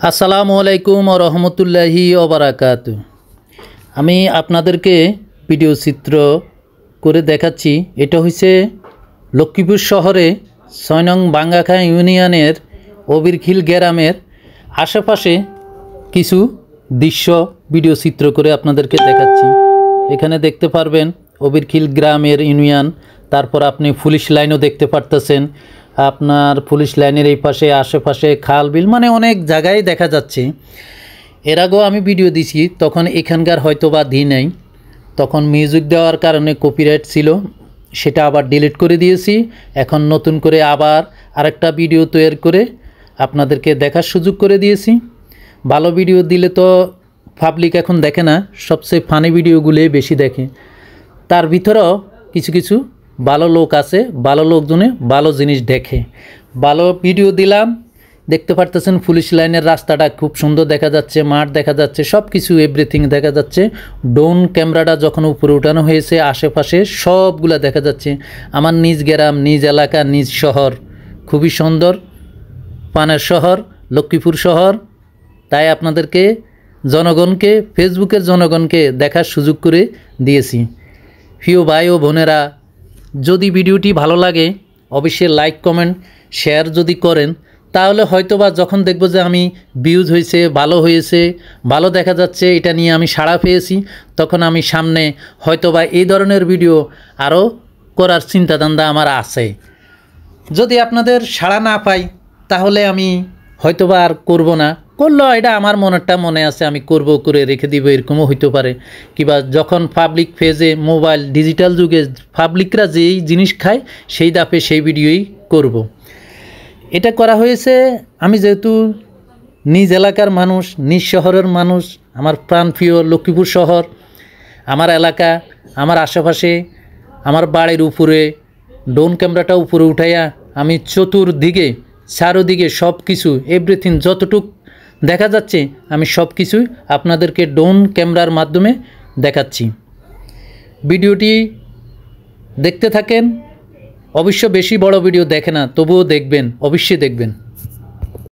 আসসালামু আলাইকুম ওয়া রাহমাতুল্লাহি ওয়া বারাকাতু। আমি আপনাদেরকে ভিডিও চিত্র করে দেখাচ্ছি। এটা হচ্ছে লক্ষ্মীপুর শহরে ৬ নং বাঙ্গাখাঁ ইউনিয়নের অবিরখিল গ্রামের আশেপাশে কিছু দৃশ্য ভিডিও চিত্র করে আপনাদেরকে দেখাচ্ছি। এখানে দেখতে পারবেন অবিরখিল গ্রামের ইউনিয়ন, তারপর আপনি পুলিশ লাইনও দেখতে পারতেছেন। আপনার পুলিশ লাইনের এই পাশে আশেপাশে খাল বিল মানে অনেক জায়গায় দেখা যাচ্ছে। এর আগেও আমি ভিডিও দিছি, তখন এখানকার হয়তো বা দিই নাই, তখন মিউজিক দেওয়ার কারণে কপিরাইট ছিল, সেটা আবার ডিলিট করে দিয়েছি। এখন নতুন করে আবার আরেকটা ভিডিও তৈরি করে আপনাদেরকে দেখার সুযোগ করে দিয়েছি। ভালো ভিডিও দিলে তো পাবলিক এখন দেখে না, সবচেয়ে ফানি ভিডিওগুলোই বেশি দেখে। তার ভিতরেও কিছু কিছু ভালো লোক আছে, ভালো লোকজনে ভালো জিনিস দেখে। ভালো ভিডিও দিলাম, দেখতে পারতেছেন পুলিশ লাইনের রাস্তাটা খুব সুন্দর দেখা যাচ্ছে, মাঠ দেখা যাচ্ছে, সব কিছু এভরিথিং দেখা যাচ্ছে। ড্রোন ক্যামেরাটা যখন উপরে উঠানো হয়েছে আশেপাশে সবগুলা দেখা যাচ্ছে। আমার নিজ গ্রাম, নিজ এলাকা, নিজ শহর, খুবই সুন্দর পানের শহর লক্ষ্মীপুর শহর। তাই আপনাদেরকে জনগণকে, ফেসবুকের জনগণকে দেখার সুযোগ করে দিয়েছি। প্রিয় ভাই ও বোনেরা, যদি ভিডিওটি ভালো লাগে অবশ্যই লাইক কমেন্ট শেয়ার যদি করেন, তাহলে হয়তোবা যখন দেখব যে আমি ভিউজ হয়েছে, ভালো হয়েছে, ভালো দেখা যাচ্ছে, এটা নিয়ে আমি সাড়া পেয়েছি, তখন আমি সামনে হয়তোবা এই ধরনের ভিডিও আরও করার চিন্তাধারা আমার আছে। যদি আপনাদের সাড়া না পাই তাহলে আমি হয়তোবা আর করব না, করলেও এটা আমার মনে আছে, আমি করব, করে রেখে দিব, এরকমও হইতে পারে। কিংবা যখন পাবলিক পেজে মোবাইল ডিজিটাল যুগে পাবলিকরা যেই জিনিস খায় সেই দাপে সেই ভিডিওই করব। এটা করা হয়েছে আমি যেহেতু নিজ এলাকার মানুষ, নিজ শহরের মানুষ, আমার প্রাণপ্রিয় লক্ষ্মীপুর শহর, আমার এলাকা, আমার আশেপাশে, আমার বাড়ির উপরে ড্রোন ক্যামেরাটা উপরে উঠাইয়া আমি চতুর্দিকে চারোদিকে সব কিছু এভরিথিং যতটুক দেখা যাচ্ছে আমি সব কিছুই আপনাদেরকে ড্রোন ক্যামেরার মাধ্যমে দেখাচ্ছি। ভিডিওটি দেখতে থাকেন। অবশ্য বেশি বড় ভিডিও দেখে না, তবুও দেখবেন, অবশ্যই দেখবেন।